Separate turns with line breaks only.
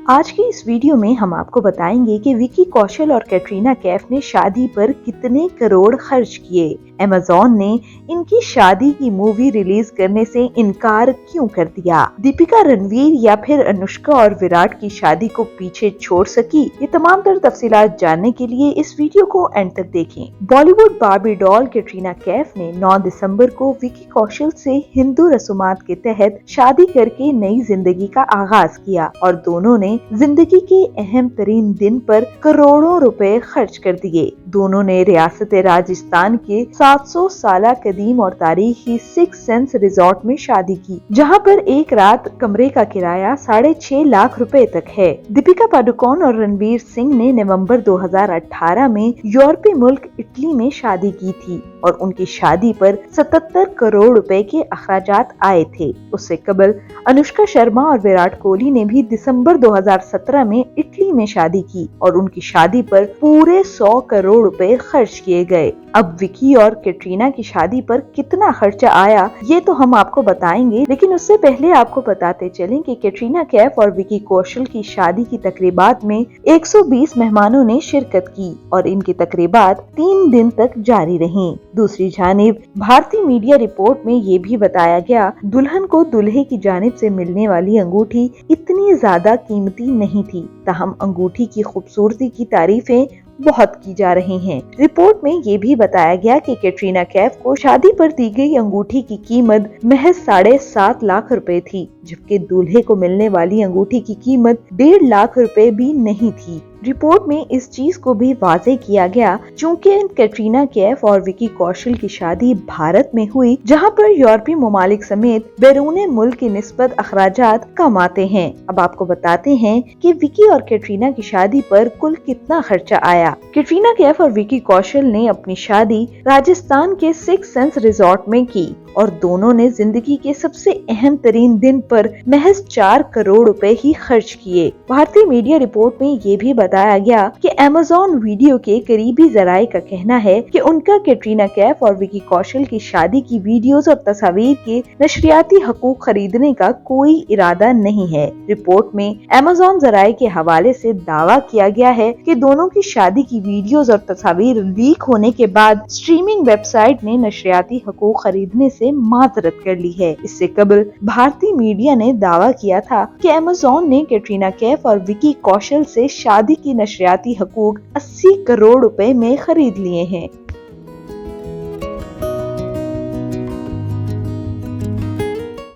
आज की इस वीडियो में हम आपको बताएंगे कि विकी कौशल और कैटरीना कैफ ने शादी पर कितने करोड़ खर्च किए। अमेज़न ने इनकी शादी की मूवी रिलीज करने से इनकार क्यों कर दिया? दीपिका रणवीर या फिर अनुष्का और विराट की शादी को पीछे छोड़ सकी? ये तमाम तर तफसीलात जानने के लिए इस वीडियो को एंड तक देखें। बॉलीवुड बार्बी डॉल कैटरीना कैफ ने 9 दिसंबर को विकी कौशल से हिंदू रसूमात के तहत शादी करके नई जिंदगी का आगाज किया और दोनों ने जिंदगी के अहम तरीन दिन पर करोड़ों रुपए खर्च कर दिए। दोनों ने रियासत राजस्थान के 700 साल कदीम और तारीखी सिक्स सेंस रिजॉर्ट में शादी की, जहां पर एक रात कमरे का किराया 6.5 लाख रुपए तक है। दीपिका पादुकोण और रणवीर सिंह ने नवंबर 2018 में यूरोपीय मुल्क इटली में शादी की थी और उनकी शादी पर 77 करोड़ रुपए के अखराजात आए थे। उससे कबल अनुष्का शर्मा और विराट कोहली ने भी दिसंबर 2017 में इटली में शादी की और उनकी शादी पर पूरे 100 करोड़ रुपए खर्च किए गए। अब विकी और कैटरीना की शादी पर कितना खर्चा आया ये तो हम आपको बताएंगे, लेकिन उससे पहले आपको बताते चलें कि कैटरीना कैफ और विकी कौशल की शादी की तकरीबात में 120 मेहमानों ने शिरकत की और इनकी तकरीबात 3 दिन तक जारी रहीं। दूसरी जानिब भारतीय मीडिया रिपोर्ट में ये भी बताया गया, दुल्हन को दूल्हे की जानिब से मिलने वाली अंगूठी इतनी ज्यादा कीमती नहीं थी, ताहम अंगूठी की खूबसूरती की तारीफें बहुत की जा रही हैं। रिपोर्ट में ये भी बताया गया कि कैटरीना कैफ को शादी पर दी गई अंगूठी की कीमत महज 7.5 लाख रुपए थी, जबकि दूल्हे को मिलने वाली अंगूठी की कीमत 1.5 लाख रुपए भी नहीं थी। रिपोर्ट में इस चीज को भी वाज़ेह किया गया, चूँकि कैटरीना कैफ और विकी कौशल की शादी भारत में हुई, जहां पर यूरोपीय ममालिक समेत बैरून मुल्क की निस्बत अखराजात कम आते हैं। अब आपको बताते हैं कि विकी और कैटरीना की शादी पर कुल कितना खर्चा आया। कैटरीना कैफ और विकी कौशल ने अपनी शादी राजस्थान के सिक्स सेंस रिजॉर्ट में की और दोनों ने जिंदगी के सबसे अहम तरीन दिन पर महज 4 करोड़ रुपए ही खर्च किए। भारतीय मीडिया रिपोर्ट में ये भी बताया गया कि अमेज़न वीडियो के करीबी जराये का कहना है कि उनका कैटरीना कैफ और विकी कौशल की शादी की वीडियोस और तस्वीर के नशरियाती हकूक खरीदने का कोई इरादा नहीं है। रिपोर्ट में अमेज़न जराये के हवाले से दावा किया गया है कि दोनों की शादी की वीडियोस और तस्वीर लीक होने के बाद स्ट्रीमिंग वेबसाइट ने नशरियाती हकूक खरीदने से माजरत कर ली है। इससे कबल भारतीय मीडिया ने दावा किया था कि अमेज़न ने कैटरीना कैफ और विकी कौशल से शादी की नशरियाती हकूक 80 करोड़ रुपए में खरीद लिए हैं।